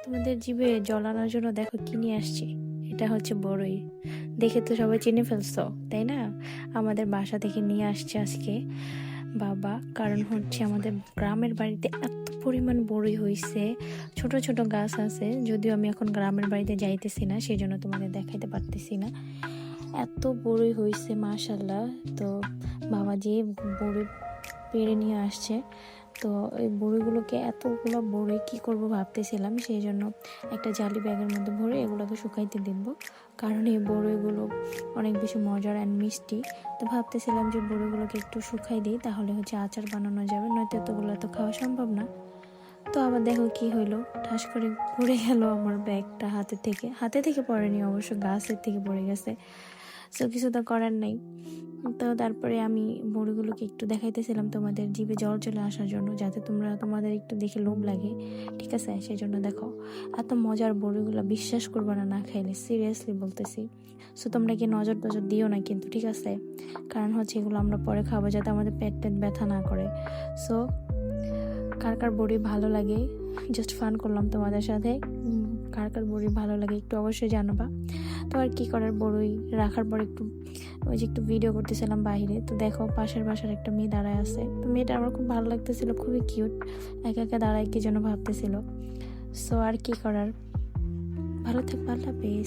তোমাদের জিভে জল আনার জন্য দেখো কি নিয়ে আসছি। এটা হচ্ছে বড়ই। দেখে তো সবাই চিনে ফেলছো, তাই না? আমাদের বাসা থেকে নিয়ে আসছে আজকে বাবা। কারণ হচ্ছে আমাদের গ্রামের বাড়িতে এত পরিমাণ বড়ই হয়েছে, ছোট ছোট গাছ আছে। যদিও আমি এখন গ্রামের বাড়িতে যাইতেছি না, সেই জন্য তোমাদের দেখাইতে পারতেছি না। এত বড়ই হয়েছে মাশাল্লাহ। তো বাবা যে বড়ই পেড়ে নিয়ে আসছে, তো এই বড়িগুলোকে এতগুলো বড়ি কি করব ভাবতেছিলাম, সেই জন্য একটা জালি ব্যাগের মধ্যে ভরে এগুলোকে শুকাইতে দিব। কারণ এই বড়িগুলো অনেক বেশি মজার অ্যান্ড মিষ্টি। তো ভাবতেছিলাম যে বড়িগুলোকে একটু শুকাই দিই, তাহলে হচ্ছে আচার বানানো যাবে, নয়তো এতগুলো তো খাওয়া সম্ভব না। তো আবার দেখো কি হইলো, ঠাস করে পড়ে গেল আমার ব্যাগটা হাতে থেকে পড়েনি অবশ্য, গাছের থেকে পড়ে গেছে। সো কিছু তো করার নেই। তো তারপরে আমি বড়িগুলোকে একটু দেখাইতেছিলাম তোমাদের জিভে জল চলে আসার জন্য, যাতে তোমাদের একটু দেখে লোভ লাগে, ঠিক আছে? সেই জন্য দেখো এত মজার বড়িগুলো বিশ্বাস করবে না, না খাইলে, সিরিয়াসলি বলতেছি। সো তোমরা কি নজর টজর দিও না কিন্তু, ঠিক আছে? কারণ হচ্ছে এগুলো আমরা পরে খাবো, যাতে আমাদের পেট ব্যথা না করে। সো কার কার বড়ি ভালো লাগে, জাস্ট ফান করলাম তোমাদের সাথে। কার কার বড়ি ভালো লাগে একটু অবশ্যই জানাবা। তো আর কি করার, বড়ই রাখার পর একটু ওই যে একটু ভিডিও করতেছিলাম বাইরে। তো দেখো পাশের বাসার একটা মেয়ে দাঁড়ায় আছে, তো মেয়েটা আমার খুব ভালো লাগতেছিল, খুবই কিউট। একা একা দাঁড়ায় কি যেন ভাবতেছিল। সো আর কি করার, ভালো থাকবে, আল্লাহ হাফেজ।